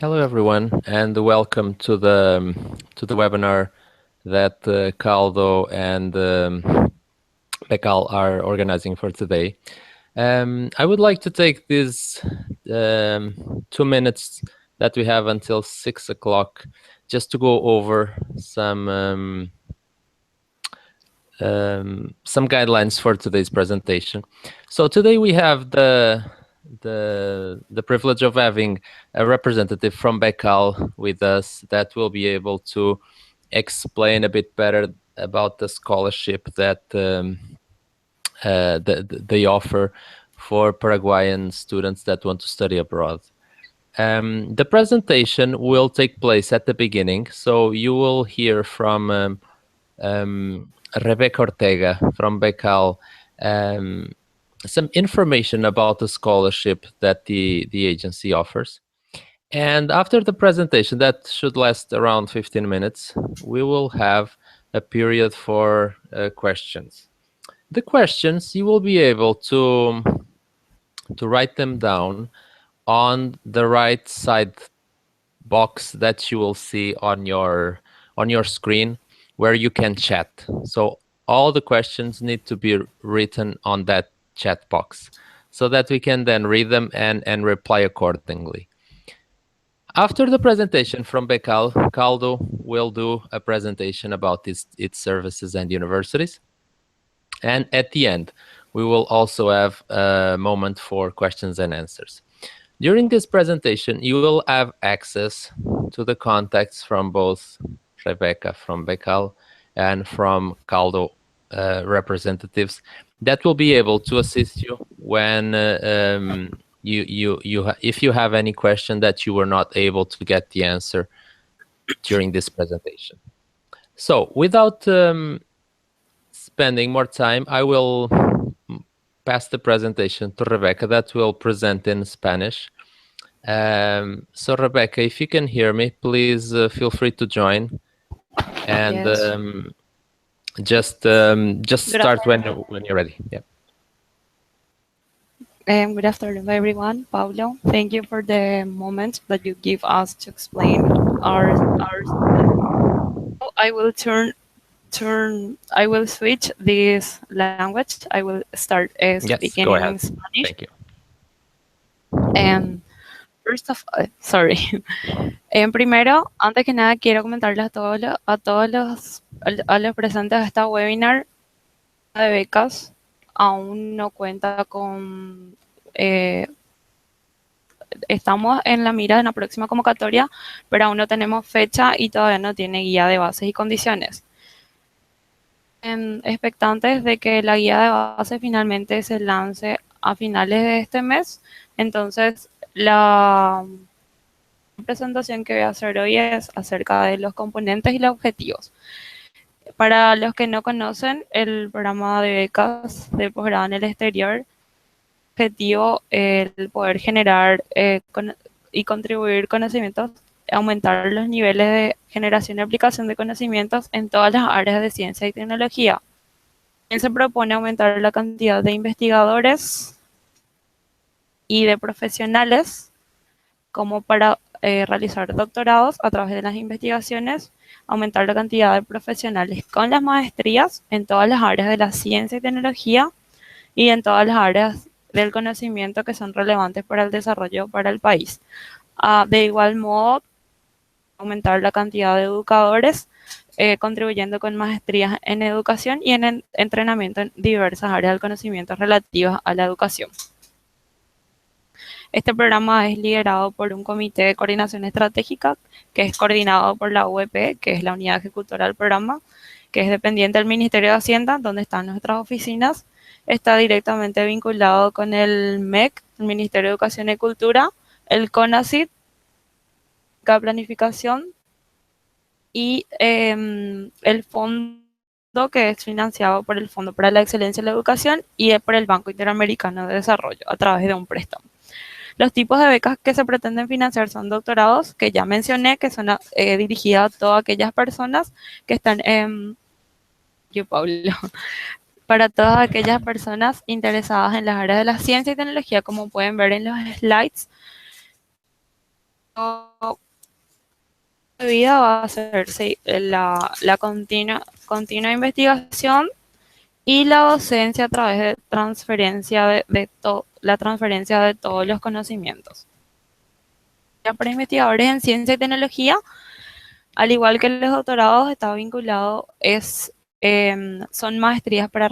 Hello, everyone, and welcome to the webinar that Caldo and Bekal are organizing for today. I would like to take these 2 minutes that we have until 6 o'clock just to go over some guidelines for today's presentation. So today we have the privilege of having a representative from Bekal with us that will be able to explain a bit better about the scholarship that they offer for Paraguayan students that want to study abroad. The presentation will take place at the beginning, so you will hear from Rebecca Ortega from Bekal some information about the scholarship that the agency offers. And after the presentation, that should last around 15 minutes, we will have a period for questions. The questions, you will be able to write them down on the right side box that you will see on your screen where you can chat. So all the questions need to be written on that chat box so that we can then read them and reply accordingly. After the presentation from Bekal, Caldo will do a presentation about its services and universities. And at the end, we will also have a moment for questions and answers. During this presentation, you will have access to the contacts from both Rebecca from Bekal and from Caldo representatives that will be able to assist you when if you have any question that you were not able to get the answer during this presentation. So without spending more time, I will pass the presentation to Rebecca that will present in Spanish. So Rebecca, if you can hear me, please feel free to join. And yes. just Good start when afternoon. you're ready. Yeah. Good afternoon, everyone. Pablo, thank you for the moment that you give us to explain our students. So I will I will switch this language. I will start Yes, speaking go in ahead. Spanish. Thank you. And first of sorry. Primero, antes que nada, quiero comentarles a los presentes de esta webinar de becas aún no cuenta con, estamos en la mira de una próxima convocatoria, pero aún no tenemos fecha y todavía no tiene guía de bases y condiciones. Expectantes de que la guía de bases finalmente se lance a finales de este mes, entonces la presentación que voy a hacer hoy es acerca de los componentes y los objetivos. Para los que no conocen, el programa de becas de posgrado en el exterior, objetivo el poder generar y contribuir conocimientos, aumentar los niveles de generación y aplicación de conocimientos en todas las áreas de ciencia y tecnología. También se propone aumentar la cantidad de investigadores y de profesionales como para realizar doctorados a través de las investigaciones, aumentar la cantidad de profesionales con las maestrías en todas las áreas de la ciencia y tecnología y en todas las áreas del conocimiento que son relevantes para el desarrollo para el país. De igual modo, aumentar la cantidad de educadores, contribuyendo con maestrías en educación y en entrenamiento en diversas áreas del conocimiento relativas a la educación. Este programa es liderado por un comité de coordinación estratégica que es coordinado por la UEP, que es la unidad ejecutora del programa, que es dependiente del Ministerio de Hacienda, donde están nuestras oficinas. Está directamente vinculado con el MEC, el Ministerio de Educación y Cultura, el CONACYT, la planificación y el fondo que es financiado por el Fondo para la Excelencia en la Educación y por el Banco Interamericano de Desarrollo a través de un préstamo. Los tipos de becas que se pretenden financiar son doctorados, que ya mencioné, que son dirigidas a todas aquellas personas que están en... Yo, Pablo. Para todas aquellas personas interesadas en las áreas de la ciencia y tecnología, como pueden ver en los slides, de vida va a ser la continua investigación y la docencia a través de transferencia la transferencia de todos los conocimientos. Para investigadores en ciencia y tecnología, al igual que los doctorados, está vinculado, son maestrías para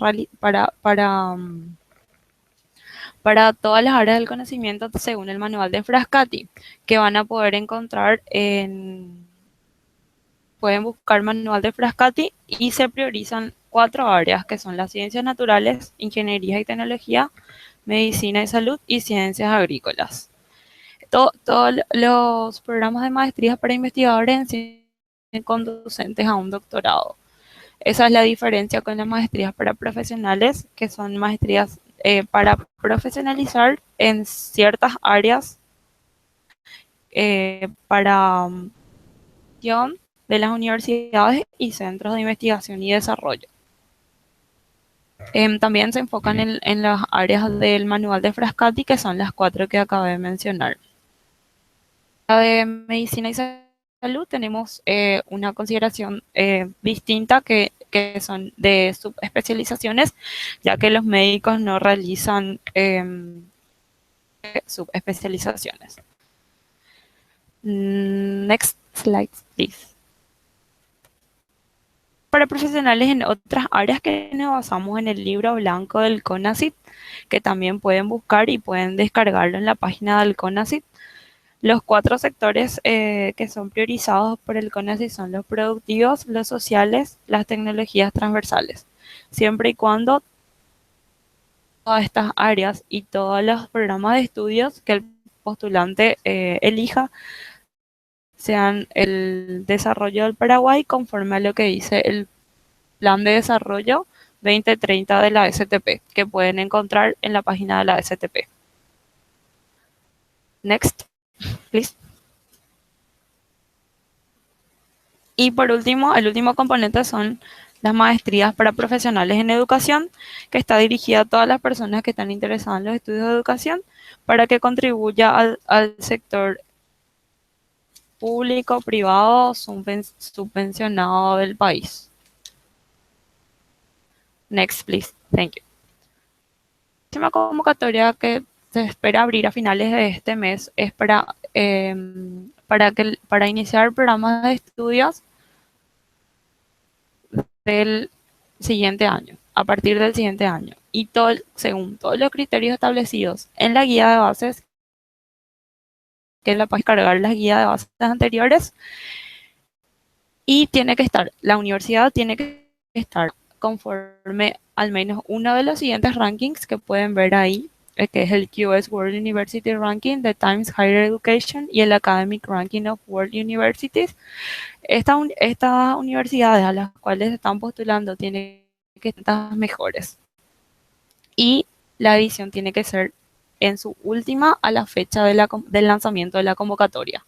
todas las áreas del conocimiento según el manual de Frascati, que van a poder encontrar pueden buscar manual de Frascati y se priorizan 4 áreas que son las ciencias naturales, ingeniería y tecnología, medicina y salud y ciencias agrícolas. Todos los programas de maestrías para investigadores en ciencias conducentes a un doctorado. Esa es la diferencia con las maestrías para profesionales, que son maestrías para profesionalizar en ciertas áreas para de las universidades y centros de investigación y desarrollo. También se enfocan en las áreas del manual de Frascati, que son las 4 que acabé de mencionar. La de medicina y salud tenemos una consideración distinta que son de subespecializaciones, ya que los médicos no realizan subespecializaciones. Next slide, please. Para profesionales en otras áreas que nos basamos en el libro blanco del CONACYT, que también pueden buscar y pueden descargarlo en la página del CONACYT. Los 4 sectores que son priorizados por el CONACYT son los productivos, los sociales, las tecnologías transversales, siempre y cuando todas estas áreas y todos los programas de estudios que el postulante elija sean el desarrollo del Paraguay conforme a lo que dice el Plan de Desarrollo 2030 de la STP, que pueden encontrar en la página de la STP. Next, please. Y por último, el último componente son las maestrías para profesionales en educación, que está dirigida a todas las personas que están interesadas en los estudios de educación para que contribuya al sector público, privado, subvencionado del país. Next, please. Thank you. La próxima convocatoria que se espera abrir a finales de este mes es para iniciar programas de estudios del siguiente año, a partir del siguiente año, y según todos los criterios establecidos en la guía de bases, que es la para cargar las guías de bases anteriores, y la universidad tiene que estar conforme al menos uno de los siguientes rankings que pueden ver ahí, que es el QS World University Ranking, the Times Higher Education y el Academic Ranking of World Universities. Estas universidades a las cuales están postulando tienen que estar mejores. Y la edición tiene que ser en su última a la fecha del lanzamiento de la convocatoria.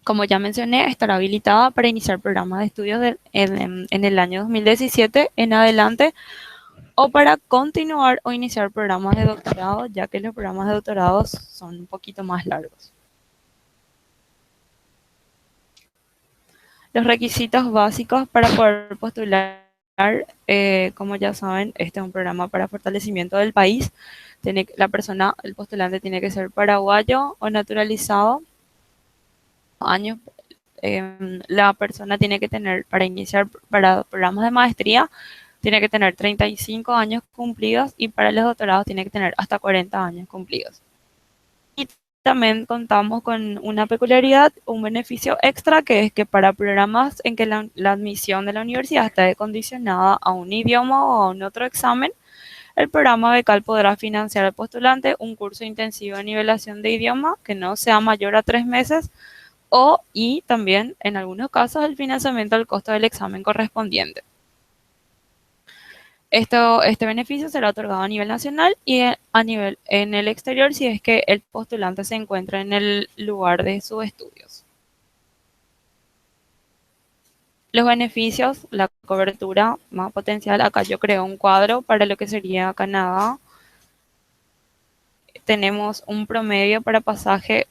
Como ya mencioné, estará habilitada para iniciar programas de estudios en el año 2017 en adelante, o para continuar o iniciar programas de doctorado, ya que los programas de doctorado son un poquito más largos. Los requisitos básicos para poder postular, como ya saben, este es un programa para fortalecimiento del país. El postulante tiene que ser paraguayo o naturalizado. Años, la persona tiene que tener, para programas de maestría, tiene que tener 35 años cumplidos, y para los doctorados tiene que tener hasta 40 años cumplidos. Y también contamos con una peculiaridad, un beneficio extra, que es que para programas en que la admisión de la universidad está condicionada a un idioma o a un otro examen, el programa becal podrá financiar al postulante un curso intensivo de nivelación de idioma que no sea mayor a 3 meses, y también, en algunos casos, el financiamiento del costo del examen correspondiente. Este beneficio será otorgado a nivel nacional y en el exterior, si es que el postulante se encuentra en el lugar de sus estudios. Los beneficios, la cobertura más potencial. Acá yo creo un cuadro para lo que sería Canadá, tenemos un promedio para pasaje,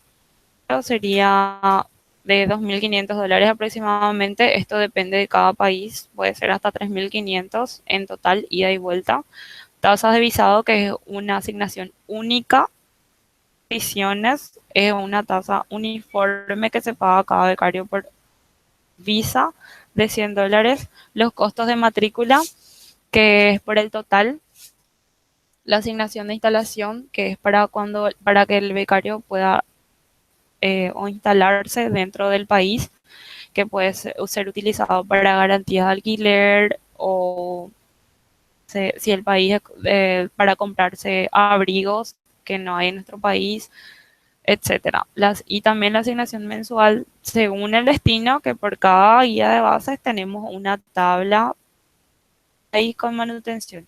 sería de $2.500 aproximadamente. Esto depende de cada país, puede ser hasta 3.500 en total, ida y vuelta. Tasas de visado, que es una asignación única. Ediciones es una tasa uniforme que se paga a cada becario por visa de $100. Los costos de matrícula, que es por el total. La asignación de instalación, que es para que el becario pueda o instalarse dentro del país, que puede ser utilizado para garantías de alquiler o si el país para comprarse abrigos que no hay en nuestro país, etcétera. Y también la asignación mensual según el destino, que por cada guía de bases tenemos una tabla ahí con manutención.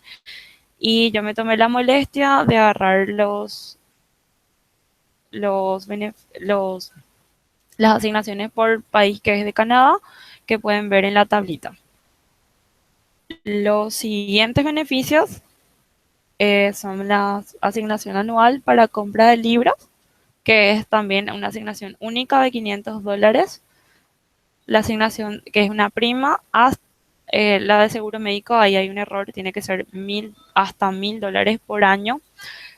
Y yo me tomé la molestia de agarrar los, los las asignaciones por país, que es de Canadá, que pueden ver en la tablita. Los siguientes beneficios son la asignación anual para compra de libros, que es también una asignación única de $500. La asignación, que es una prima, la de seguro médico, ahí hay un error, tiene que ser hasta $1.000 por año.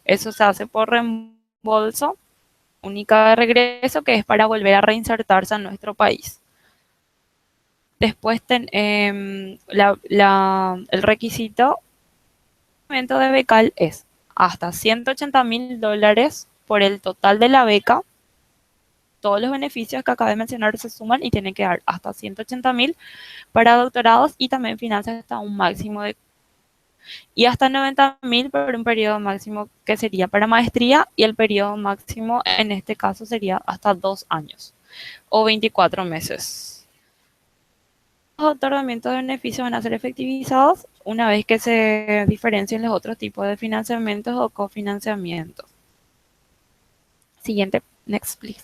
Eso se hace por reembolso. Única de regreso, que es para volver a reinsertarse en nuestro país. Después el requisito de becal es hasta $180.000 por el total de la beca. Todos los beneficios que acabé de mencionar se suman y tienen que dar hasta 180.000 para doctorados, y también financias hasta un máximo y hasta 90.000 por un periodo máximo, que sería para maestría, y el periodo máximo en este caso sería hasta 2 años o 24 meses. Los otorgamientos de beneficios van a ser efectivizados una vez que se diferencien los otros tipos de financiamientos o cofinanciamientos. Siguiente, next please.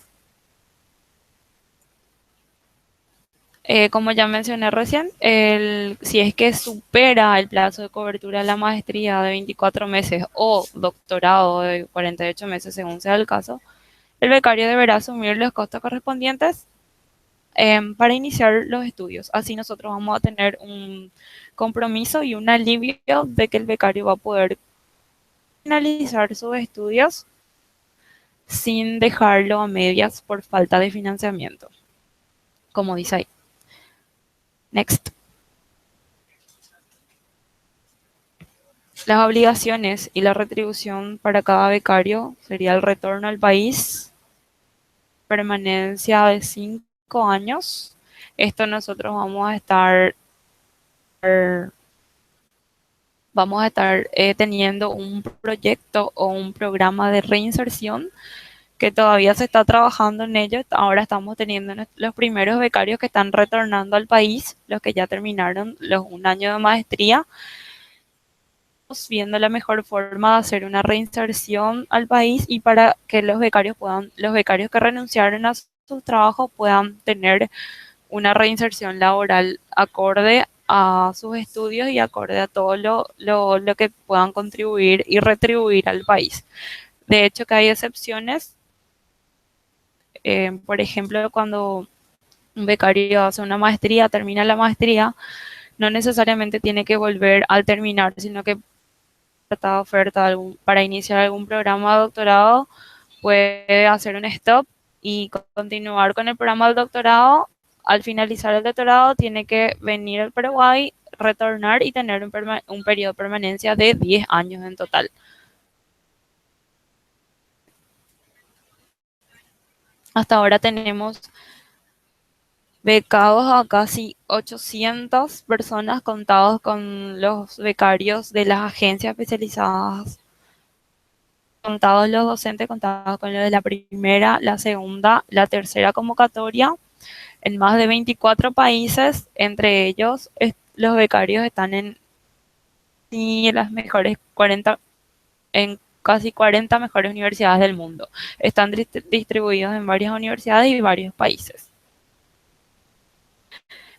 Como ya mencioné recién, si es que supera el plazo de cobertura de la maestría de 24 meses o doctorado de 48 meses, según sea el caso, el becario deberá asumir los costos correspondientes para iniciar los estudios. Así nosotros vamos a tener un compromiso y un alivio de que el becario va a poder finalizar sus estudios sin dejarlo a medias por falta de financiamiento, como dice ahí. Next. Las obligaciones y la retribución para cada becario sería el retorno al país, permanencia de 5 años. Esto nosotros vamos a estar teniendo un proyecto o un programa de reinserción que todavía se está trabajando en ello. Ahora estamos teniendo los primeros becarios que están retornando al país, los que ya terminaron un año de maestría, viendo la mejor forma de hacer una reinserción al país, y para que los becarios que renunciaron a sus trabajos puedan tener una reinserción laboral acorde a sus estudios y acorde a todo lo que puedan contribuir y retribuir al país. De hecho, que hay excepciones. Por ejemplo, cuando un becario hace una maestría, termina la maestría, no necesariamente tiene que volver al terminar, sino que oferta para iniciar algún programa de doctorado, puede hacer un stop y continuar con el programa del doctorado. Al finalizar el doctorado tiene que venir al Paraguay, retornar y tener un periodo de permanencia de 10 años en total. Hasta ahora tenemos becados a casi 800 personas, contados con los becarios de las agencias especializadas, contados los docentes, contados con los de la primera, la segunda, la tercera convocatoria, en más de 24 países. Entre ellos, los becarios están en las mejores 40, en casi 40 mejores universidades del mundo. Están distribuidos en varias universidades y varios países.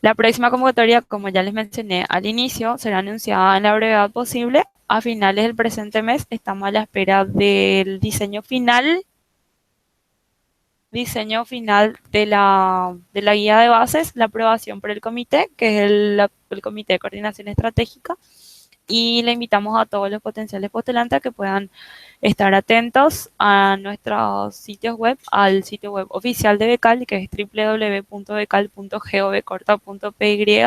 La próxima convocatoria, como ya les mencioné al inicio, será anunciada en la brevedad posible. a finales del presente mes estamos a la espera del diseño final de la guía de bases, la aprobación por el comité, que es el Comité de Coordinación Estratégica, y le invitamos a todos los potenciales postulantes a que puedan estar atentos a nuestros sitios web, al sitio web oficial de Becal, que es www.becal.gov.py,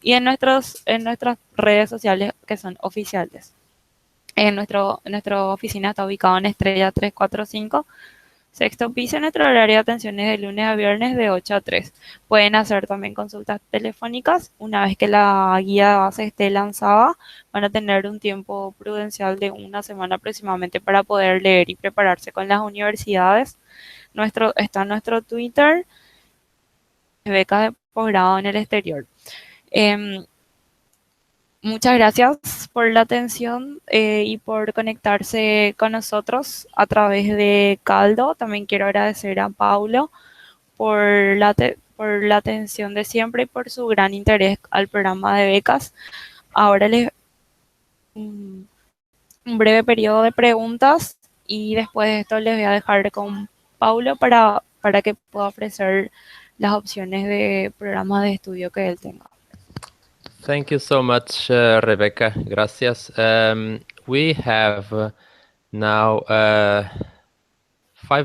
y en nuestras redes sociales que son oficiales. Nuestra oficina está ubicada en Estrella 345, sexto piso. Nuestro horario de atención es de lunes a viernes de 8 a 3. Pueden hacer también consultas telefónicas. Una vez que la guía de base esté lanzada, van a tener un tiempo prudencial de una semana aproximadamente para poder leer y prepararse con las universidades. Está nuestro Twitter, becas de posgrado en el exterior. Eh, Muchas gracias por la atención y por conectarse con nosotros a través de Caldo. También quiero agradecer a Paulo por por la atención de siempre y por su gran interés al programa de becas. Ahora les un, un breve periodo de preguntas y después de esto les voy a dejar con Paulo para que pueda ofrecer las opciones de programas de estudio que él tenga. Thank you so much, Rebecca. Gracias. We have now 5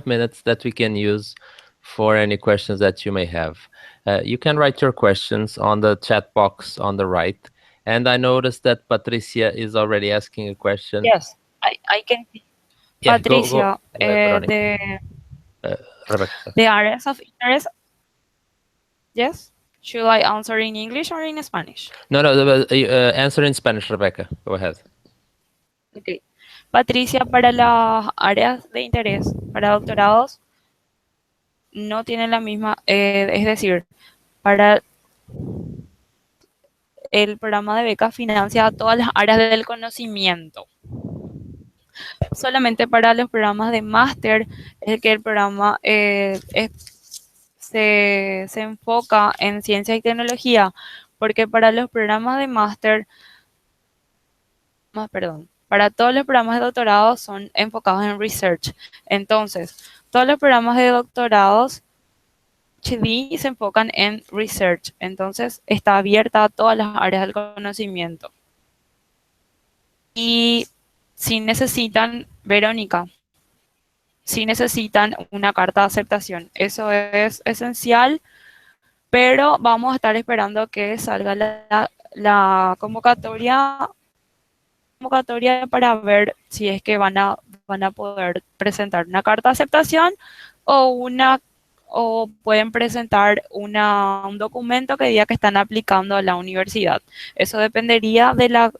minutes that we can use for any questions that you may have. You can write your questions on the chat box on the right. And I noticed that Patricia is already asking a question. Yes, I can see. Yeah, go Patricia, ahead, Veronica. Rebecca, sorry. the areas of interest, yes? Should I answer in English or in Spanish? No, answer in Spanish, Rebecca. Go ahead. Okay. Patricia, para las áreas de interés, para doctorados, no tienen la misma, es decir, para el programa de becas financia todas las áreas del conocimiento. Solamente para los programas de máster es que el programa se enfoca en ciencia y tecnología, porque para los programas de máster, para todos los programas de doctorado son enfocados en research. Entonces, todos los programas de doctorados PhD se enfocan en research. Entonces, está abierta a todas las áreas del conocimiento. Y si necesitan, Verónica, si necesitan una carta de aceptación. Eso es esencial, pero vamos a estar esperando que salga la convocatoria para ver si es que van a poder presentar una carta de aceptación o pueden presentar un documento que diga que están aplicando a la universidad. Eso dependería de la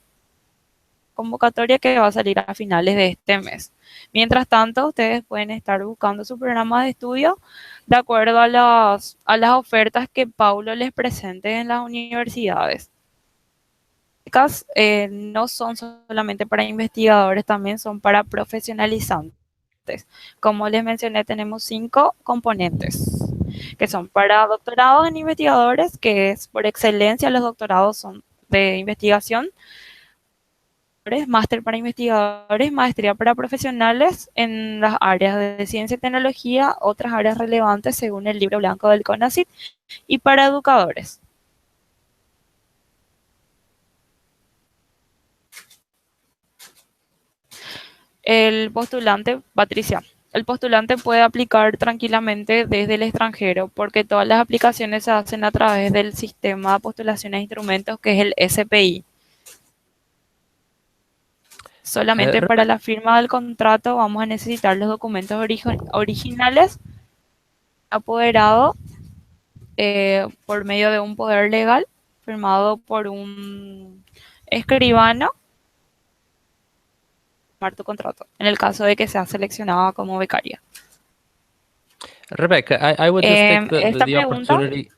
convocatoria que va a salir a finales de este mes. Mientras tanto, ustedes pueden estar buscando su programa de estudio de acuerdo a las ofertas que Paulo les presente en las universidades. No son solamente para investigadores, también son para profesionalizantes. Como les mencioné, tenemos 5 componentes, que son para doctorados en investigadores, que es por excelencia los doctorados son de investigación, máster para investigadores, maestría para profesionales en las áreas de ciencia y tecnología, otras áreas relevantes según el libro blanco del CONACYT, y para educadores. El postulante, Patricia, el postulante puede aplicar tranquilamente desde el extranjero porque todas las aplicaciones se hacen a través del sistema de postulaciones de instrumentos que es el SPI. Solamente para la firma del contrato vamos a necesitar los documentos originales apoderado por medio de un poder legal firmado por un escribano firmar tu contrato, en el caso de que sea seleccionada como becaria. Rebecca, I would just take the opportunity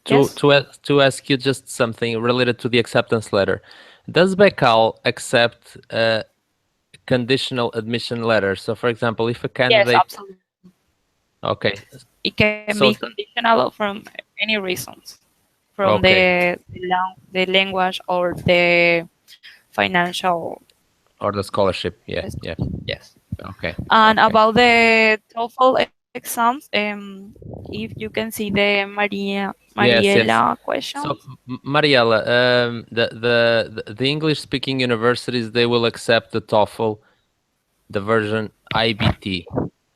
to ask you just something related to the acceptance letter. Does Becal accept conditional admission letters? So, for example, if a candidate... Yes, absolutely. Okay. It can be conditional from any reasons, from the language or the financial. Or the scholarship. Yeah, yeah. Yes. Okay, And okay. about the TOEFL exams, if you can see the Yes, yes. Mariela questions. So, Mariela, the English speaking universities, they will accept the TOEFL, the version IBT.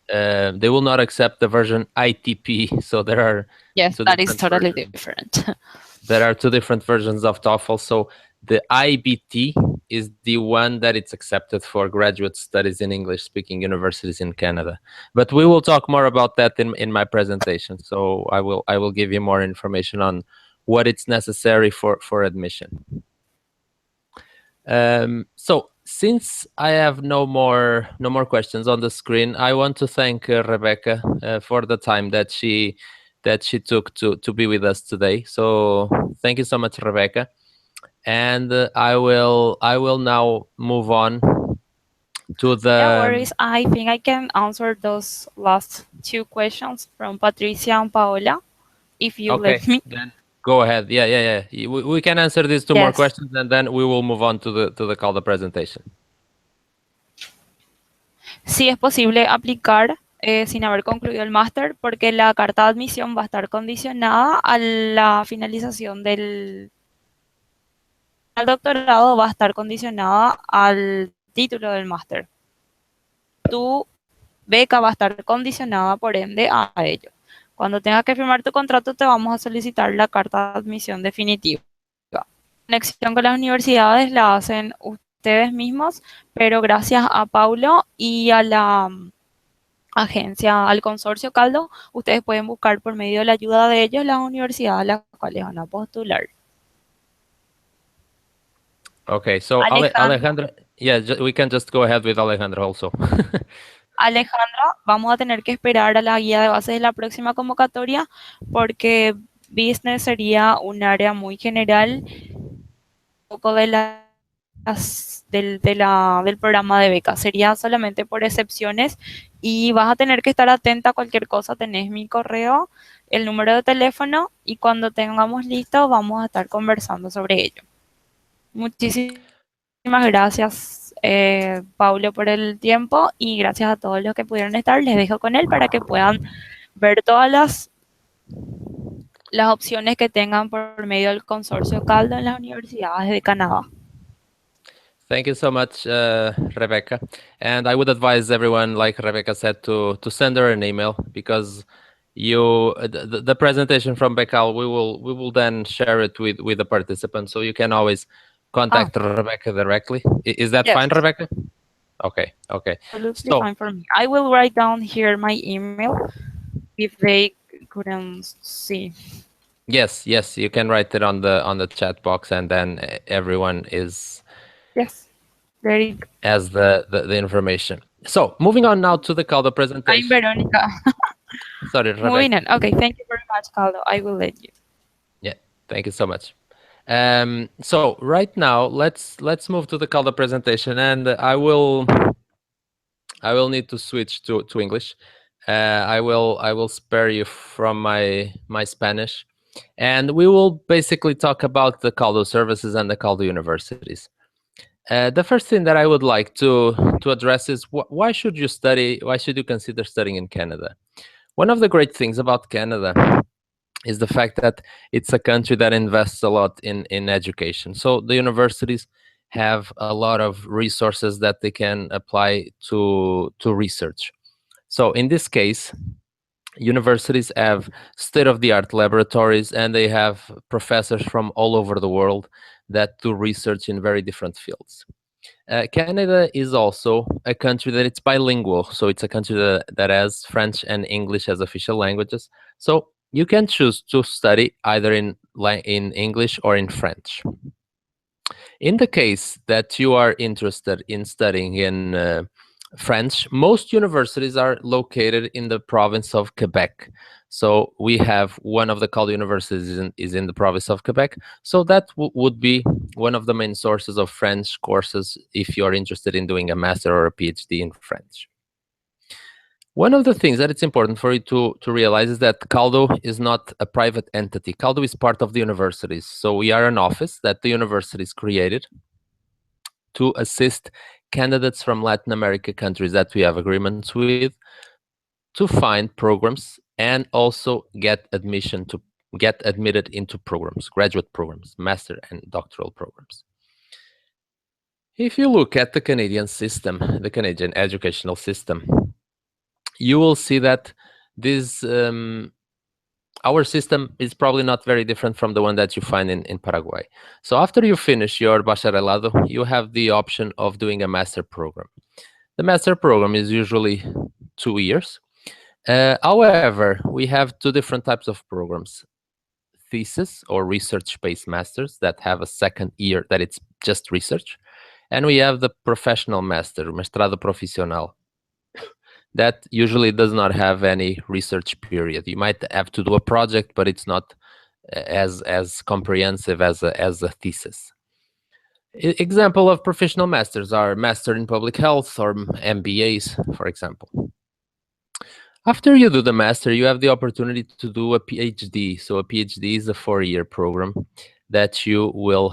They will not accept the version ITP. So there are Yes, two that is different totally versions. different. There are two different versions of TOEFL. So the IBT is the one that it's accepted for graduate studies in English speaking universities in Canada. But we will talk more about that in my presentation. So I will give you more information on what it's necessary for admission. So since I have no more questions on the screen, I want to thank Rebecca for the time that she took to be with us today. So thank you so much, Rebecca. And I will now move on to No the. worries. I think I can answer those last two questions from Patricia and Paola, if you Okay, let me. then go ahead. Yeah, yeah, yeah. We can answer these two more Yes. questions, and then we will move on to the call the presentation. Sí es posible aplicar sin haber concluido el máster porque la carta de admisión va a estar condicionada a la finalización del al doctorado, va a estar condicionada al título del máster. Tu beca va a estar condicionada por ende a ello. Cuando tengas que firmar tu contrato te vamos a solicitar la carta de admisión definitiva. La conexión con las universidades la hacen ustedes mismos, pero gracias a Paulo y a la agencia, al consorcio Caldo, ustedes pueden buscar por medio de la ayuda de ellos las universidades a las cuales van a postular. Okay, so Alejandro, Alejandra, yeah, we can just go ahead with Alejandra also. Alejandra, vamos a tener que esperar a la guía de bases de la próxima convocatoria porque business sería un área muy general, un poco de del programa de becas. Sería solamente por excepciones y vas a tener que estar atenta a cualquier cosa. Tenés mi correo, el número de teléfono y cuando tengamos listo vamos a estar conversando sobre ello. Muchísimas gracias, Paulo, por el tiempo y gracias a todos los que pudieron estar. Les dejo con él para que puedan ver todas las opciones que tengan por medio del consorcio Caldo en las universidades de Canadá. Thank you so much, Rebecca. And I would advise everyone, like Rebecca said, to send her an email because the presentation from Becal we will then share it with the participants, so you can always Ah, contact Rebecca directly. Is that yes, fine, Rebecca? Okay, okay. absolutely So fine for me. I will write down here my email if they couldn't see. yes, you can write it on the chat box, and then everyone Yes, very good. has the information. So moving on now to the I'm presentation. Veronica. Sorry, Rebecca. Moving on. Okay, thank you very much, Caldo. I will let you. Yeah, thank you so much. So right now, let's move to the color presentation, and I will need to switch to English. I will spare you from my Spanish, and we will basically talk about the Caldo services and the Caldo universities. The first thing that I would like to address is why should you study? Why should you consider studying in Canada? One of the great things about Canada is the fact that it's a country that invests a lot in education. So the universities have a lot of resources that they can apply to research. So in this case, universities have state-of-the-art laboratories, and they have professors from all over the world that do research in very different fields. Canada is also a country that it's bilingual, so it's a country that has French and English as official languages. So you can choose to study either in English or in French. In the case that you are interested in studying in French, most universities are located in the province of Quebec. So we have one of the college universities is in the province of Quebec. So that would be one of the main sources of French courses if you're interested in doing a master or a PhD in French. One of the things that it's important for you to realize is that Caldo is not a private entity. Caldo is part of the universities. So we are an office that the universities created, to assist candidates from Latin America countries that we have agreements with to find programs and also get admitted into programs, graduate programs, master and doctoral programs. If you look at the Canadian system, the Canadian educational system, you will see that this our system is probably not very different from the one that you find in Paraguay. So after you finish your bacharelado, you have the option of doing a master program. The master program is usually 2 years. However, we have two different types of programs: thesis or research-based masters that have a second year that it's just research, and we have the professional master, mestrado profesional, that usually does not have any research period. You might have to do a project, but it's not as comprehensive as a thesis. Example of professional masters are master in public health or MBAs, for example. After you do the master, you have the opportunity to do a PhD. So a PhD is a 4-year program that you will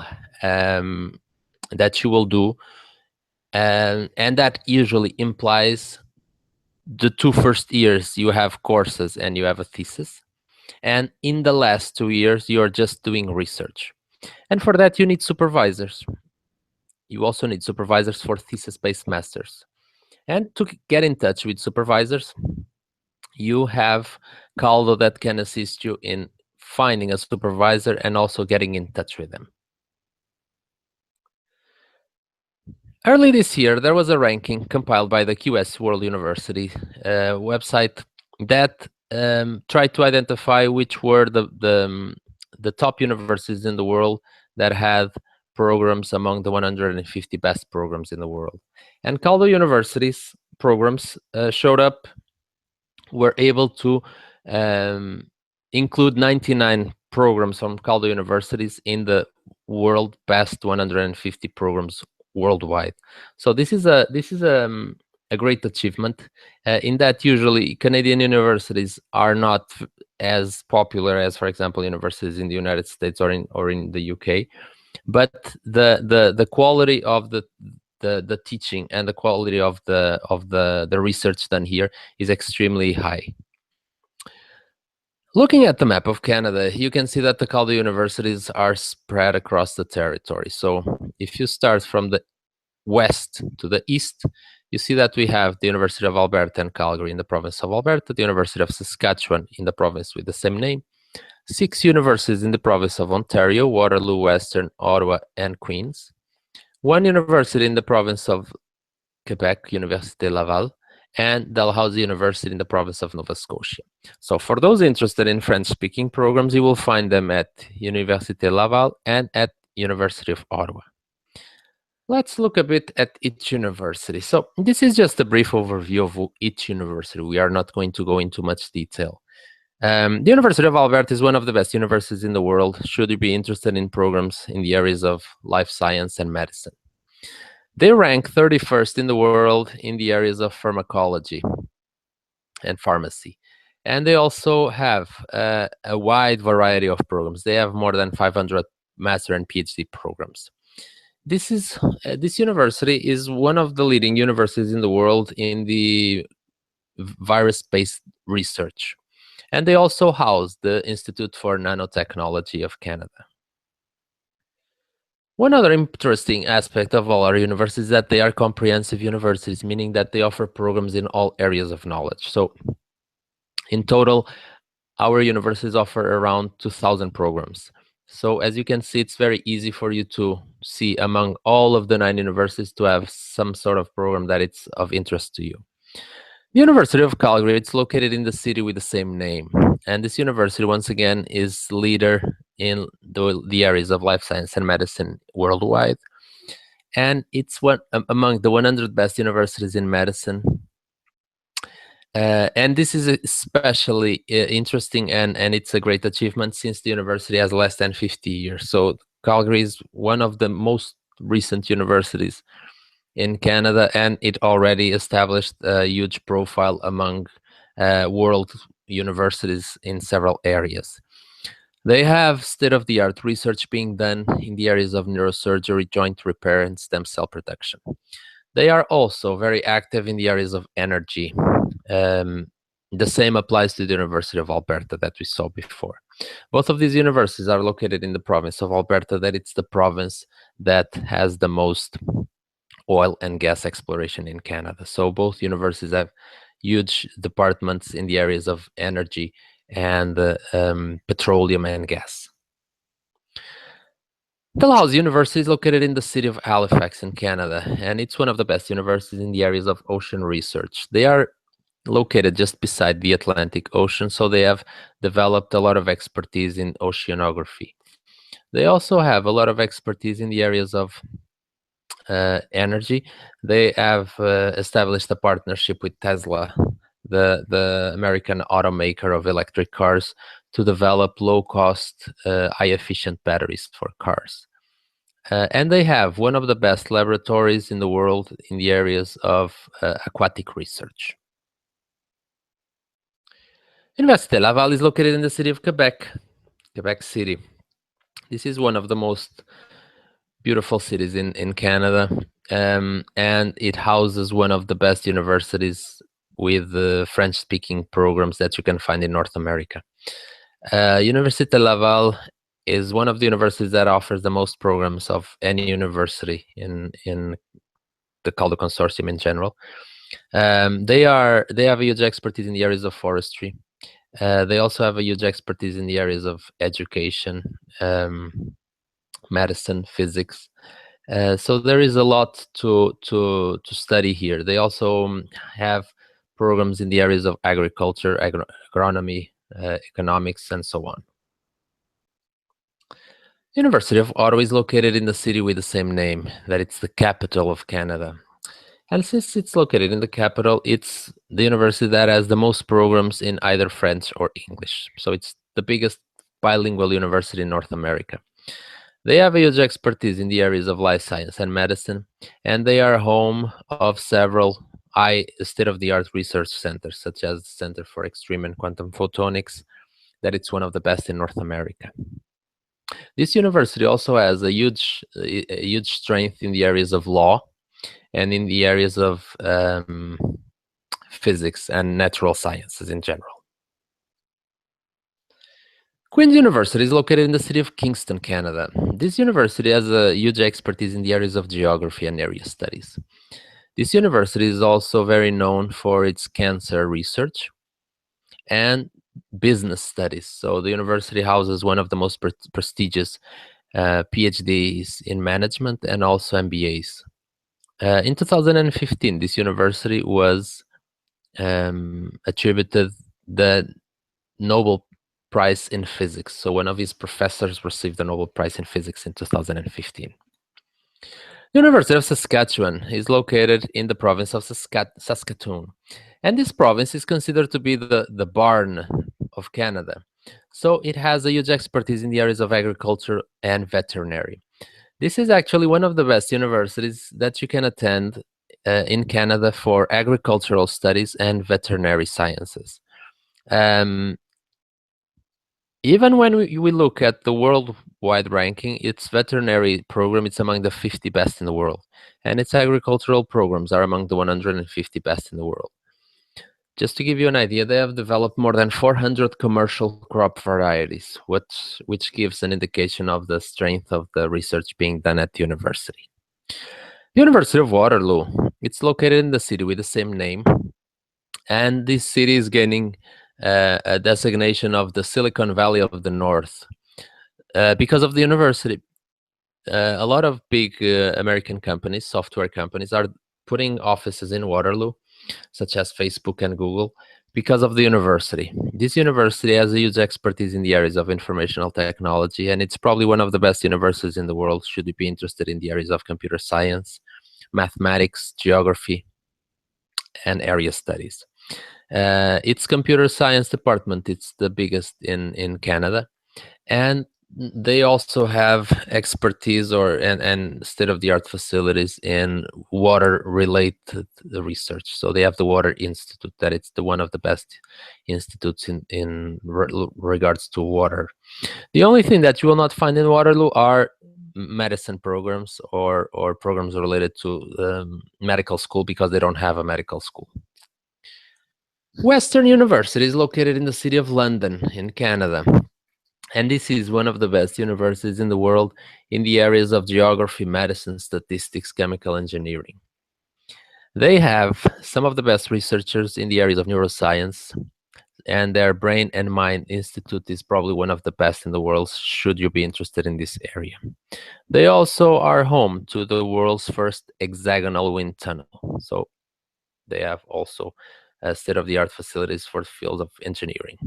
do, and that usually implies the 2 first years you have courses and you have a thesis, and in the last 2 years you are just doing research. And for that you need supervisors. You also need supervisors for thesis-based masters. And to get in touch with supervisors, you have Caldo that can assist you in finding a supervisor and also getting in touch with them. Early this year, there was a ranking compiled by the QS World University website that tried to identify which were the top universities in the world that had programs among the 150 best programs in the world. And Caldo University's programs were able to include 99 programs from Caldo universities in the world best 150 programs worldwide. So this is a great achievement in that usually Canadian universities are not as popular as, for example, universities in the United States or in the UK, but the quality of the teaching and the quality of the research done here is extremely high. Looking at the map of Canada, you can see that the Caldo universities are spread across the territory. So if you start from the west to the east, you see that we have the University of Alberta and Calgary in the province of Alberta, the University of Saskatchewan in the province with the same name, 6 universities in the province of Ontario, Waterloo, Western, Ottawa, and Queens, 1 university in the province of Quebec, Université Laval, and Dalhousie University in the province of Nova Scotia. So for those interested in French-speaking programs, you will find them at Université Laval and at University of Ottawa. Let's look a bit at each university. So this is just a brief overview of each university. We are not going to go into much detail. The University of Alberta is one of the best universities in the world, should you be interested in programs in the areas of life science and medicine. They rank 31st in the world in the areas of pharmacology and pharmacy. And they also have a wide variety of programs. They have more than 500 master and PhD programs. This university is one of the leading universities in the world in the virus-based research. And they also house the Institute for Nanotechnology of Canada. One other interesting aspect of all our universities is that they are comprehensive universities, meaning that they offer programs in all areas of knowledge. So in total, our universities offer around 2,000 programs. So as you can see, it's very easy for you to see among all of the 9 universities to have some sort of program that it's of interest to you. The University of Calgary, it's located in the city with the same name. And this university, once again, is leader in the areas of life science and medicine worldwide. And it's one among the 100 best universities in medicine. And this is especially interesting, and it's a great achievement since the university has less than 50 years. So Calgary is one of the most recent universities in Canada, and it already established a huge profile among world universities in several areas. They have state-of-the-art research being done in the areas of neurosurgery, joint repair, and stem cell production. They are also very active in the areas of energy. The same applies to the University of Alberta that we saw before. Both of these universities are located in the province of Alberta, that it's the province that has the most oil and gas exploration in Canada. So both universities have huge departments in the areas of energy and petroleum and gas. Dalhousie University is located in the city of Halifax in Canada, and it's one of the best universities in the areas of ocean research. They are located just beside the Atlantic Ocean, so they have developed a lot of expertise in oceanography. They also have a lot of expertise in the areas of energy. They have established a partnership with Tesla, the American automaker of electric cars, to develop low-cost, high-efficient batteries for cars. And they have one of the best laboratories in the world in the areas of aquatic research. Université Laval is located in the city of Quebec, Quebec City. This is one of the most beautiful cities in Canada, and it houses one of the best universities with French-speaking programs that you can find in North America. Université Laval is one of the universities that offers the most programs of any university in the Caldo Consortium in general. They have a huge expertise in the areas of forestry. They also have a huge expertise in the areas of education, medicine, physics. So there is a lot to study here. They also have programs in the areas of agriculture, agronomy, economics, and so on. University of Ottawa is located in the city with the same name, that it's the capital of Canada. And since it's located in the capital, it's the university that has the most programs in either French or English. So it's the biggest bilingual university in North America. They have a huge expertise in the areas of life science and medicine, and they are home of several state-of-the-art research centers, such as the Center for Extreme and Quantum Photonics, that it's one of the best in North America. This university also has a huge strength in the areas of law and in the areas of physics and natural sciences in general. Queen's University is located in the city of Kingston, Canada. This university has a huge expertise in the areas of geography and area studies. This university is also very known for its cancer research and business studies. So the university houses one of the most prestigious PhDs in management and also MBAs. In 2015, this university was attributed the Nobel Prize in Physics. So one of his professors received the Nobel Prize in Physics in 2015. The University of Saskatchewan is located in the province of Saskatoon. And this province is considered to be the barn of Canada. So it has a huge expertise in the areas of agriculture and veterinary. This is actually one of the best universities that you can attend in Canada for agricultural studies and veterinary sciences. Even when we look at the worldwide ranking, its veterinary program is among the 50 best in the world, and its agricultural programs are among the 150 best in the world. Just to give you an idea, they have developed more than 400 commercial crop varieties, which gives an indication of the strength of the research being done at the university. The University of Waterloo, it's located in the city with the same name, and this city is gaining a designation of the Silicon Valley of the North because of the university. A lot of big American companies, software companies, are putting offices in Waterloo, such as Facebook and Google, because of the university. This university has a huge expertise in the areas of informational technology, and it's probably one of the best universities in the world should you be interested in the areas of computer science, mathematics, geography, and area studies. Its computer science department, it's the biggest in Canada, and They also have expertise and state-of-the-art facilities in water-related research. So they have the Water Institute, that it's the one of the best institutes in regards to water. The only thing that you will not find in Waterloo are medicine programs or programs related to medical school, because they don't have a medical school. Western University is located in the city of London in Canada. And this is one of the best universities in the world in the areas of geography, medicine, statistics, chemical engineering. They have some of the best researchers in the areas of neuroscience, and their Brain and Mind Institute is probably one of the best in the world, should you be interested in this area. They also are home to the world's first hexagonal wind tunnel. So they have also state-of-the-art facilities for the field of engineering.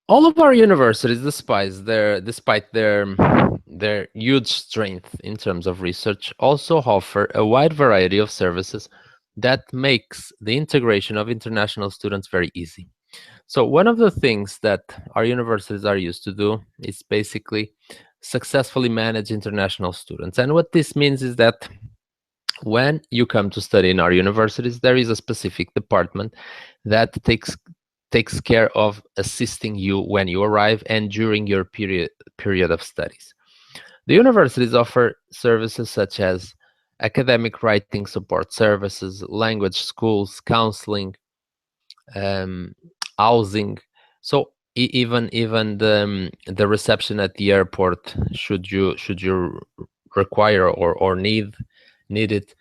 All of our universities, despite their huge strength in terms of research, also offer a wide variety of services that makes the integration of international students very easy. So one of the things that our universities are used to do is basically successfully manage international students. And what this means is that when you come to study in our universities, there is a specific department that takes care of assisting you when you arrive and during your period of studies. The universities offer services such as academic writing support services, language schools, counseling, um, housing. So even the reception at the airport, should you require or need it,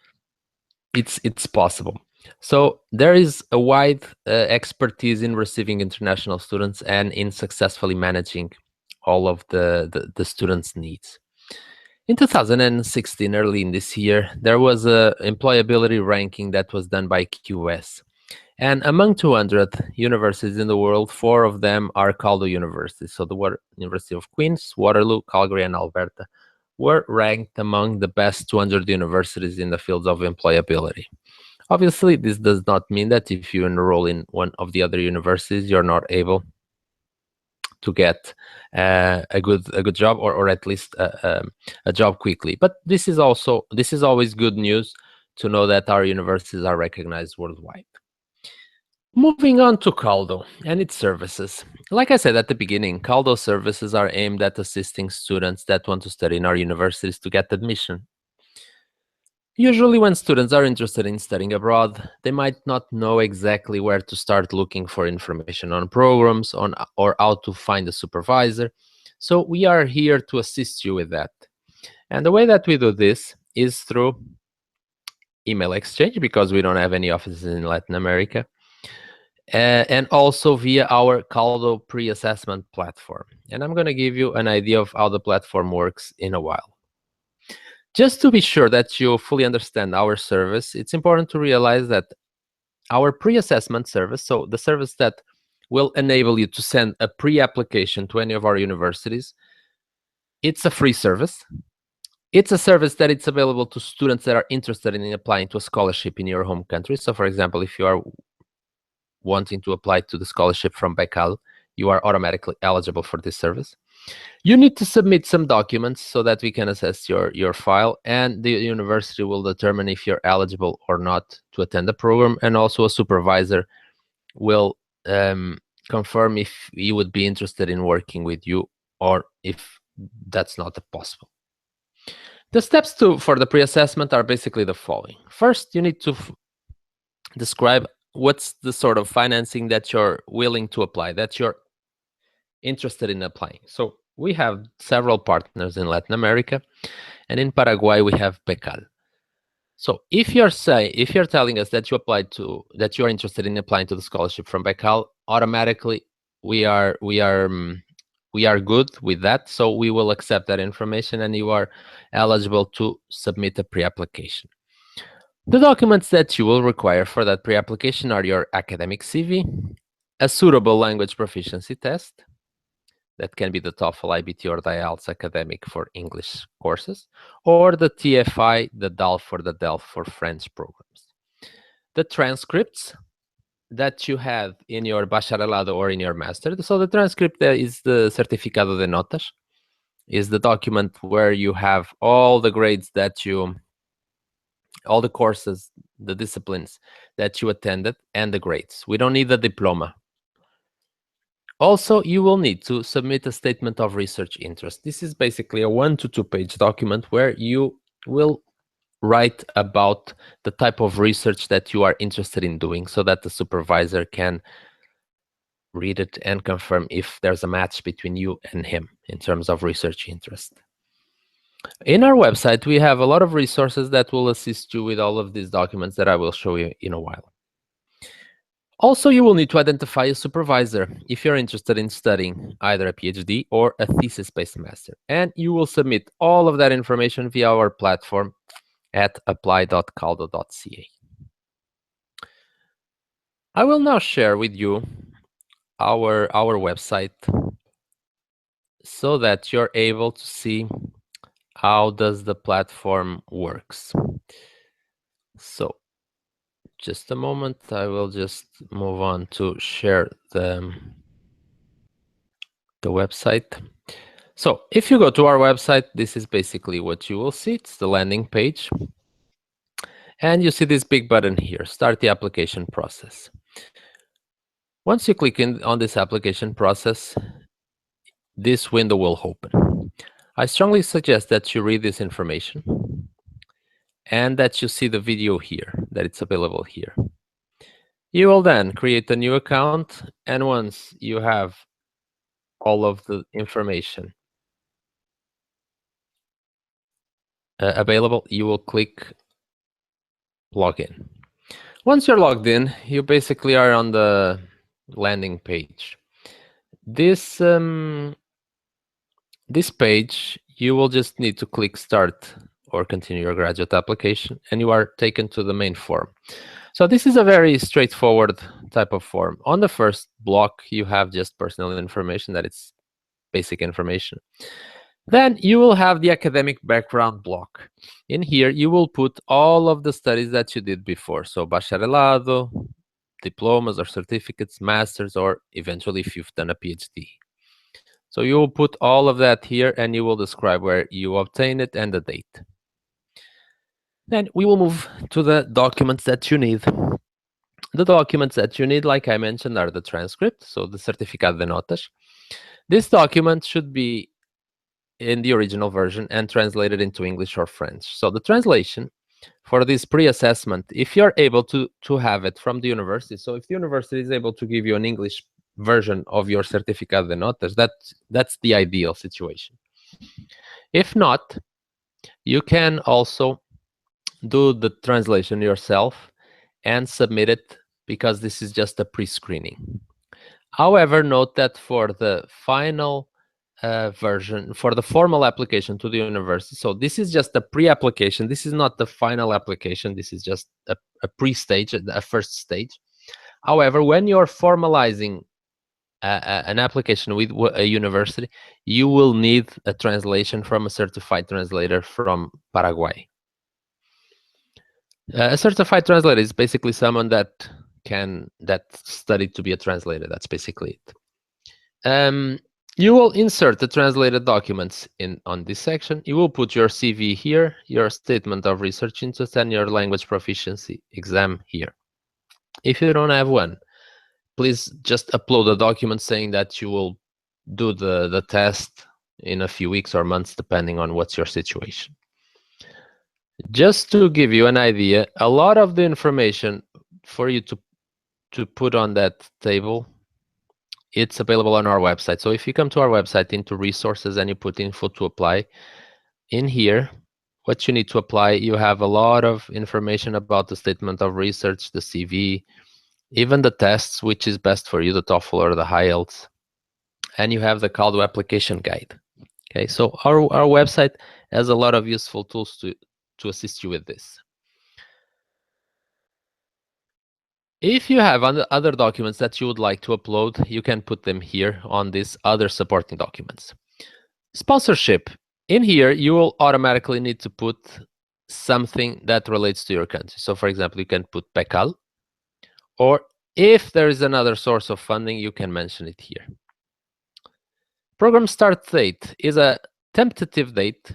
it's possible. So there is a wide expertise in receiving international students and in successfully managing all of the students' needs. In 2016, early in this year, there was a employability ranking that was done by QS. And among 200 universities in the world, 4 of them are Caldo universities. So the University of Queens, Waterloo, Calgary, and Alberta were ranked among the best 200 universities in the fields of employability. Obviously, this does not mean that if you enroll in one of the other universities, you're not able to get a good job, or at least a job quickly. But this is always good news to know that our universities are recognized worldwide. Moving on to Caldo and its services. Like I said at the beginning, Caldo services are aimed at assisting students that want to study in our universities to get admission. Usually when students are interested in studying abroad, they might not know exactly where to start looking for information on programs or how to find a supervisor. So we are here to assist you with that. And the way that we do this is through email exchange, because we don't have any offices in Latin America, and also via our Caldo pre-assessment platform. And I'm going to give you an idea of how the platform works in a while. Just to be sure that you fully understand our service, it's important to realize that our pre-assessment service, so the service that will enable you to send a pre-application to any of our universities, it's a free service. It's a service that it's available to students that are interested in applying to a scholarship in your home country. So for example, if you are wanting to apply to the scholarship from Becal, you are automatically eligible for this service. You need to submit some documents so that we can assess your file, and the university will determine if you're eligible or not to attend the program, and also a supervisor will confirm if he would be interested in working with you or if that's not possible. The steps for the pre-assessment are basically the following. First, you need to describe what's the sort of financing that you're willing to apply, that you're interested in applying. So we have several partners in Latin America, and in Paraguay we have Becal. So if you're telling us that you are interested in applying to the scholarship from Becal, automatically we are good with that. So we will accept that information, and you are eligible to submit a pre-application. The documents that you will require for that pre-application are your academic CV, a suitable language proficiency test, that can be the TOEFL, IBT, or the IELTS academic for English courses, or the TFI, the DALF, or the DELF for French programs. The transcripts that you had in your bacharelado or in your master. So the transcript is the certificado de notas, is the document where you have all the grades that you, all the courses, the disciplines that you attended, and the grades. We don't need the diploma. Also, you will need to submit a statement of research interest. This is basically a 1 to 2 page document where you will write about the type of research that you are interested in doing so that the supervisor can read it and confirm if there's a match between you and him in terms of research interest. In our website, we have a lot of resources that will assist you with all of these documents that I will show you in a while. Also, you will need to identify a supervisor if you're interested in studying either a PhD or a thesis-based master. And you will submit all of that information via our platform at apply.caldo.ca. I will now share with you our website so that you're able to see how does the platform works. So just a moment, I will just move on to share the website. So if you go to our website, this is basically what you will see. It's the landing page. And you see this big button here, start the application process. Once you click on this application process, this window will open. I strongly suggest that you read this information and that you see the video here, that it's available here. You will then create a new account, and once you have all of the information available, you will click login. Once you're logged in, you basically are on the landing page. This page, you will just need to click start or continue your graduate application, and you are taken to the main form. So this is a very straightforward type of form. On the first block, you have just personal information, that it's basic information. Then you will have the academic background block. In here, you will put all of the studies that you did before. So bacharelado, diplomas or certificates, masters, or eventually if you've done a PhD. So you will put all of that here, and you will describe where you obtained it and the date. Then we will move to the documents that you need. The documents that you need, like I mentioned, are the transcript, so the certificado de notas. This document should be in the original version and translated into English or French. So the translation for this pre-assessment, if you're able to have it from the university, so if the university is able to give you an English version of your certificado de notas, that's the ideal situation. If not, you can also do the translation yourself and submit it, because this is just a pre-screening. However, note that for the final version, for the formal application to the university, so this is just a pre-application, this is not the final application, this is just a pre-stage, a first stage. However, when you're formalizing an application with a university, you will need a translation from a certified translator from Paraguay. A certified translator is basically someone that studied to be a translator. That's basically it. You will insert the translated documents on this section. You will put your CV here, your statement of research interest, and your language proficiency exam here. If you don't have one, please just upload a document saying that you will do the test in a few weeks or months, depending on what's your situation. Just to give you an idea, a lot of the information for you to put on that table, it's available on our website. So if you come to our website into resources and you put info to apply, in here, what you need to apply, you have a lot of information about the statement of research, the CV, even the tests, which is best for you, the TOEFL or the IELTS, and you have the Caldo application guide. Okay, so our website has a lot of useful tools to assist you with this. If you have other documents that you would like to upload, you can put them here on these other supporting documents. Sponsorship. In here, you will automatically need to put something that relates to your country. So for example, you can put PECAL, or If there is another source of funding, you can mention it here. Program start date is a tentative date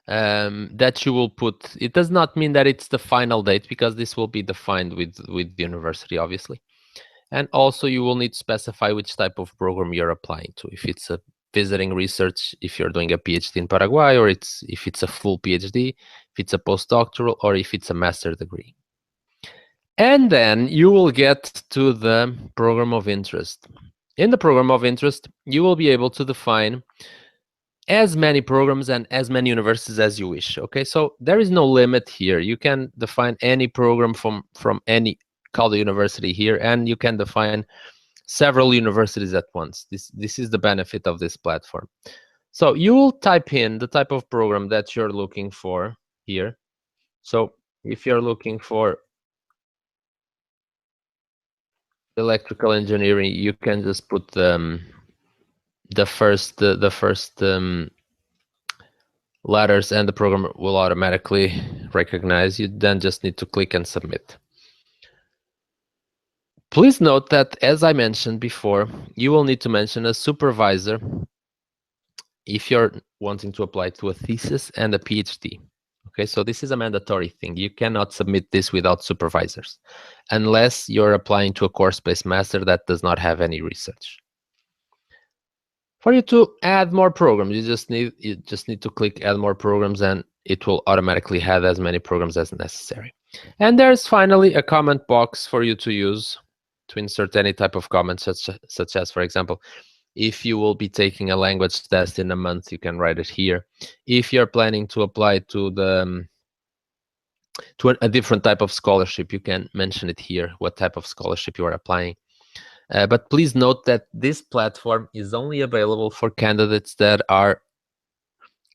that you will put. It does not mean that it's the final date, because this will be defined with the university, obviously. And also you will need to specify which type of program you're applying to. If it's a visiting research, if you're doing a PhD in Paraguay, or if it's a full PhD, if it's a postdoctoral, or if it's a master degree. And then you will get to the program of interest. In the program of interest, you will be able to define as many programs and as many universities as you wish. Okay, so there is no limit here. You can define any program from any college university here, and you can define several universities at once. This is the benefit of this platform. So you will type in the type of program that you're looking for here. So if you're looking for electrical engineering, you can just put the first letters, and the program will automatically recognize you. Then just need to click and submit. Please note that, as I mentioned before, you will need to mention a supervisor if you're wanting to apply to a thesis and a PhD. Okay, so this is a mandatory thing. You cannot submit this without supervisors, unless you're applying to a course-based master that does not have any research. For you to add more programs, you just need to click add more programs, and it will automatically add as many programs as necessary. And there's finally a comment box for you to use to insert any type of comments, such as, for example, if you will be taking a language test in a month, you can write it here. If you're planning to apply to a different type of scholarship, you can mention it here, what type of scholarship you are applying. But please note that this platform is only available for candidates that are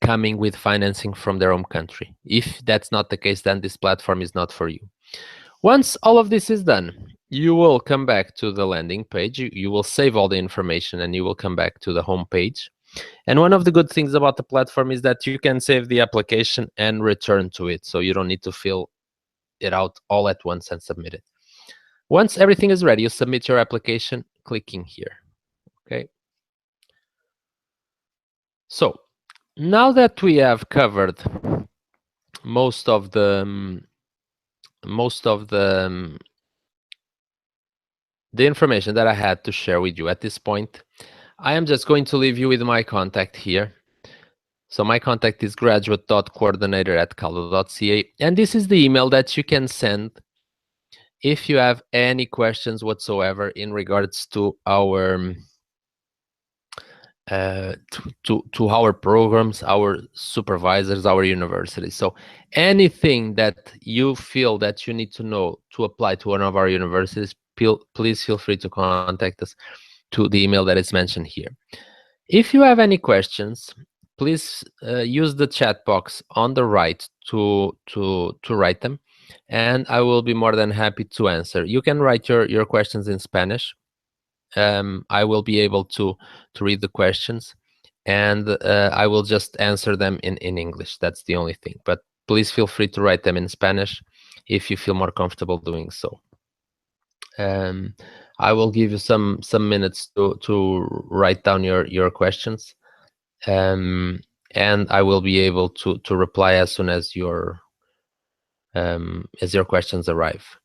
coming with financing from their own country. If that's not the case, then this platform is not for you. Once all of this is done, you will come back to the landing page. You will save all the information, and you will come back to the home page. And one of the good things about the platform is that you can save the application and return to it, so you don't need to fill it out all at once and submit it. Once everything is ready, you submit your application clicking here. Okay. So now that we have covered most of the information that I had to share with you at this point, I am just going to leave you with my contact here. So my contact is graduate.coordinator@caldo.ca, and this is the email that you can send if you have any questions whatsoever in regards to our to our programs, our supervisors, our universities. So anything that you feel that you need to know to apply to one of our universities, please feel free to contact us to the email that is mentioned here. If you have any questions, please use the chat box on the right to write them, and I will be more than happy to answer. You can write your questions in Spanish. I will be able to read the questions, and I will just answer them in English. That's the only thing. But please feel free to write them in Spanish if you feel more comfortable doing so. I will give you some minutes to write down your questions, and I will be able to reply as soon as your questions arrive.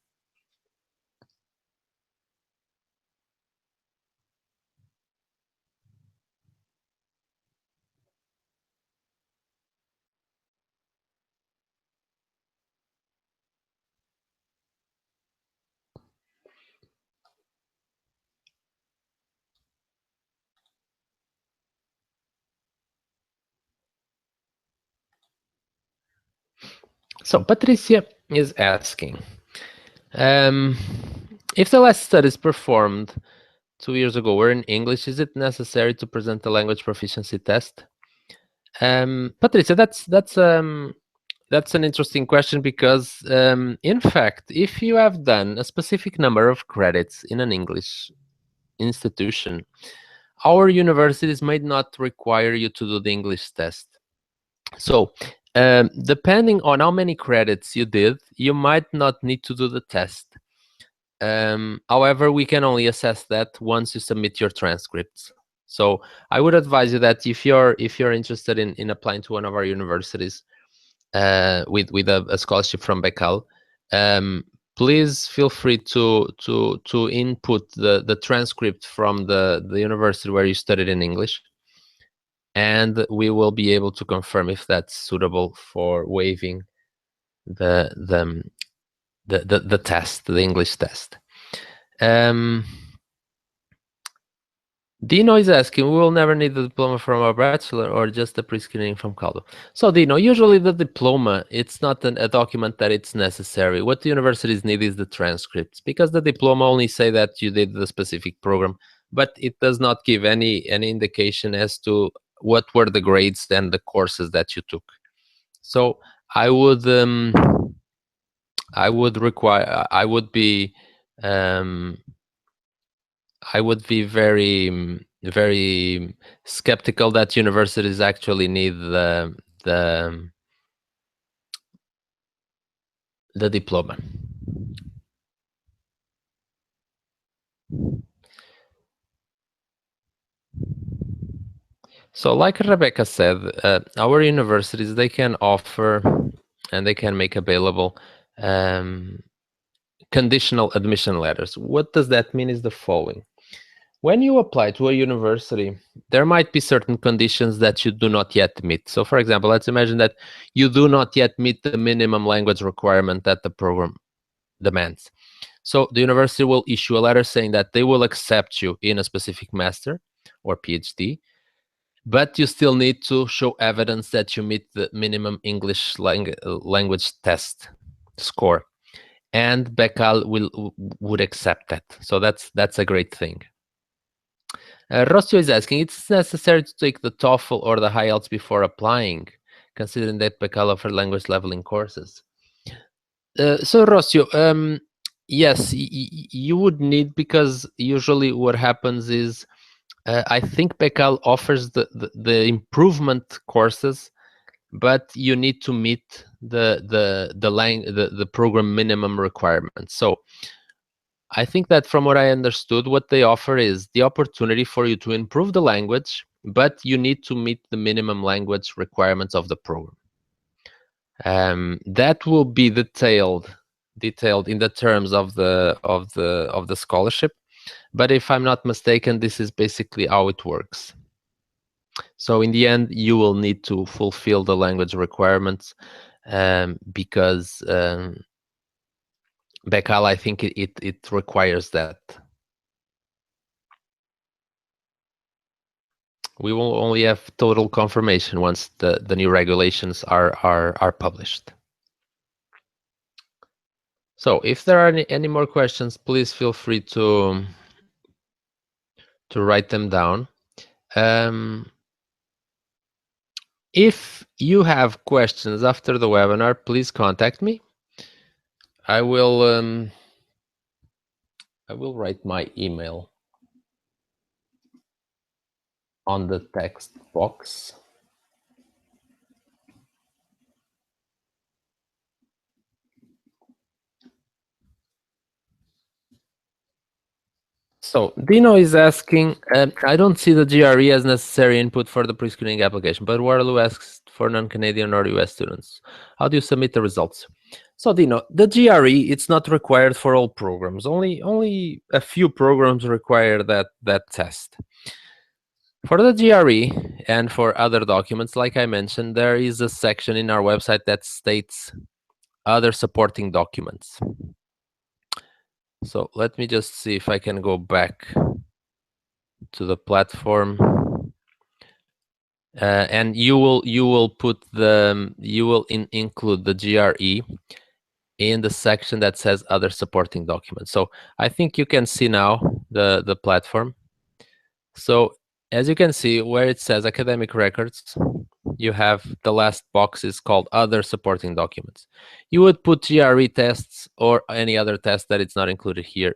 So Patricia is asking, if the last studies performed 2 years ago were in English, is it necessary to present a language proficiency test? Patricia, that's an interesting question, because in fact, if you have done a specific number of credits in an English institution, our universities might not require you to do the English test. So depending on how many credits you did, you might not need to do the test. However, we can only assess that once you submit your transcripts. So I would advise you that if you're interested in applying to one of our universities with a scholarship from Becal, please feel free to input the transcript from the university where you studied in English, and we will be able to confirm if that's suitable for waiving the test, the English test. Dino is asking, we will never need the diploma from our bachelor or just the pre-screening from Caldo. So Dino, usually the diploma, it's not a document that it's necessary. What the universities need is the transcripts, because the diploma only say that you did the specific program, but it does not give any indication as to what were the grades and the courses that you took. So I would be very skeptical that universities actually need the diploma. So like Rebecca said, our universities, they can offer and they can make available conditional admission letters. What does that mean is the following. When you apply to a university, there might be certain conditions that you do not yet meet. So for example, let's imagine that you do not yet meet the minimum language requirement that the program demands. So the university will issue a letter saying that they will accept you in a specific master or PhD, but you still need to show evidence that you meet the minimum English language test score. And Becal would accept that. So that's a great thing. Rossio is asking, it's necessary to take the TOEFL or the IELTS before applying, considering that Becal offer language leveling courses. So Rossio, yes, you would need, because usually what happens is, I think Becal offers the improvement courses, but you need to meet the program minimum requirements. So I think that from what I understood, what they offer is the opportunity for you to improve the language, but you need to meet the minimum language requirements of the program. That will be detailed in the terms of the scholarship. But if I'm not mistaken, this is basically how it works. So in the end, you will need to fulfill the language requirements, because Becal, I think it requires that. We will only have total confirmation once the new regulations are published. So if there are any more questions, please feel free to write them down. If you have questions after the webinar, please contact me. I will write my email on the text box. So Dino is asking, I don't see the GRE as necessary input for the pre-screening application, but Waterloo asks for non-Canadian or US students. How do you submit the results? So Dino, the GRE, it's not required for all programs. Only a few programs require that test. For the GRE and for other documents, like I mentioned, there is a section in our website that states other supporting documents. So let me just see if I can go back to the platform, and you will include the GRE in the section that says other supporting documents. So I think you can see now the platform. So as you can see, where it says academic records, you have the last box is called other supporting documents. You would put GRE tests or any other test that it's not included here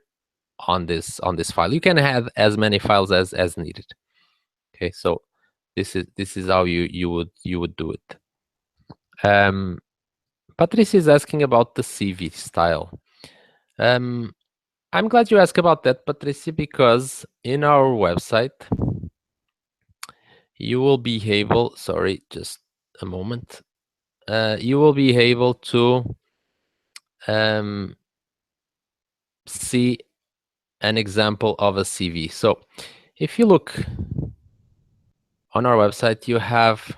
on this file. You can have as many files as needed. Okay, so this is how you would do it. Patrice is asking about the CV style. I'm glad you asked about that, Patricia, because in our website, you will be able, sorry, just a moment. You will be able to see an example of a CV. So if you look on our website, you have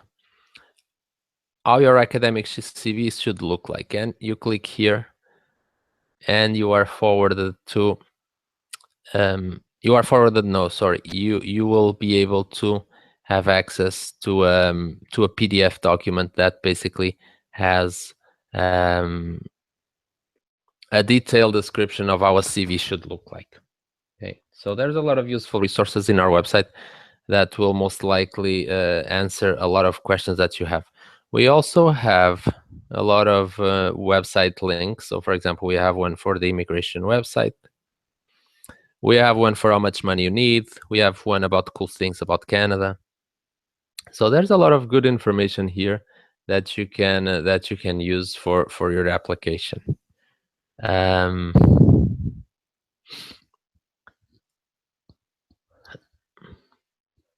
how your academic CVs should look like, and you click here and you are forwarded to you will be able to have access to a PDF document that basically has a detailed description of how a CV should look like. Okay, so there's a lot of useful resources in our website that will most likely answer a lot of questions that you have. We also have a lot of website links. So for example, we have one for the immigration website. We have one for how much money you need. We have one about cool things about Canada. So there's a lot of good information here that you can use for your application.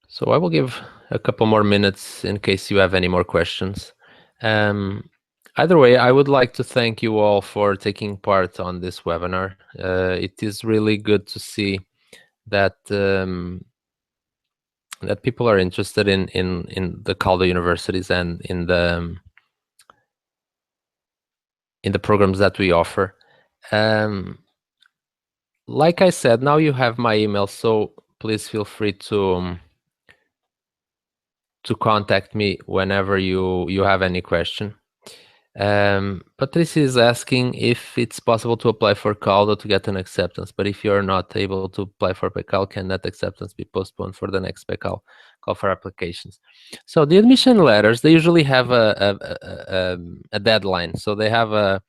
So I will give a couple more minutes in case you have any more questions. Either way, I would like to thank you all for taking part on this webinar. It is really good to see that that people are interested in the Caldo universities and in the programs that we offer. Like I said, now you have my email, so please feel free to contact me whenever you have any question. Patricia is asking if it's possible to apply for Caldo to get an acceptance, but if you're not able to apply for PECAL, can that acceptance be postponed for the next PECAL call for applications? So the admission letters, they usually have a deadline, so they have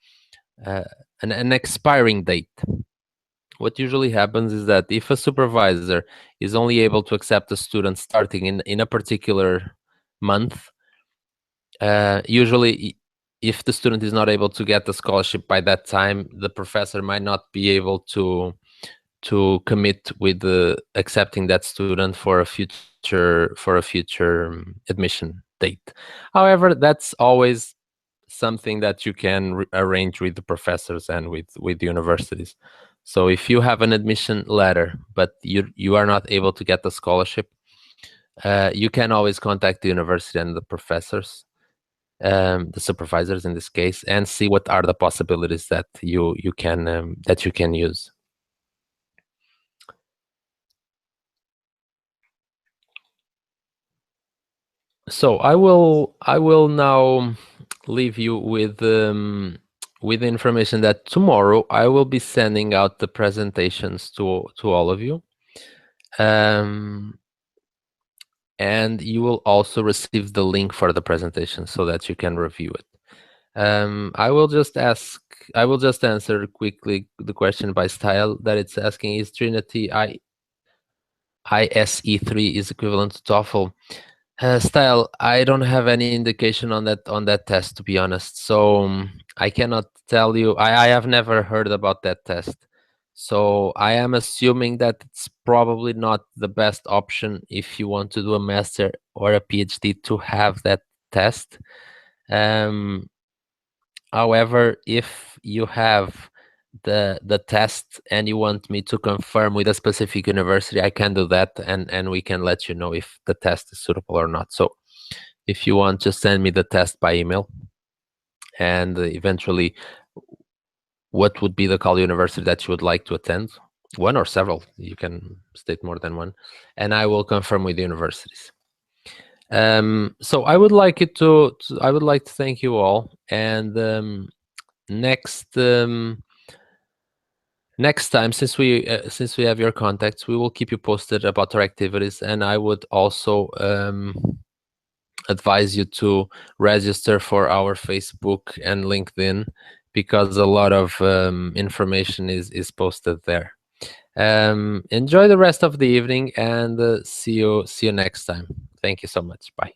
an expiring date. What usually happens is that if a supervisor is only able to accept a student starting in a particular month, usually if the student is not able to get the scholarship by that time, the professor might not be able to commit with accepting that student for a future admission date. However, that's always something that you can arrange with the professors and with the universities. So if you have an admission letter but you are not able to get the scholarship, you can always contact the university and the professors, the supervisors in this case, and see what are the possibilities that you can use. So I will now leave you with the information that tomorrow I will be sending out the presentations to all of you, and you will also receive the link for the presentation so that you can review it. I will just answer quickly the question by Style that it's asking: is Trinity ISE3 is equivalent to TOEFL? Style, I don't have any indication on that test, to be honest. So I cannot tell you. I have never heard about that test. So I am assuming that it's probably not the best option if you want to do a master or a PhD to have that test. However, if you have the test and you want me to confirm with a specific university, I can do that, and we can let you know if the test is suitable or not. So if you want, just send me the test by email, and eventually what would be the call university that you would like to attend, one or several, you can state more than one, and I will confirm with the universities. So I would like to thank you all, and next time, since we have your contacts, we will keep you posted about our activities, and I would also advise you to register for our Facebook and LinkedIn, because a lot of information is posted there. Enjoy the rest of the evening, and see you next time. Thank you so much. Bye.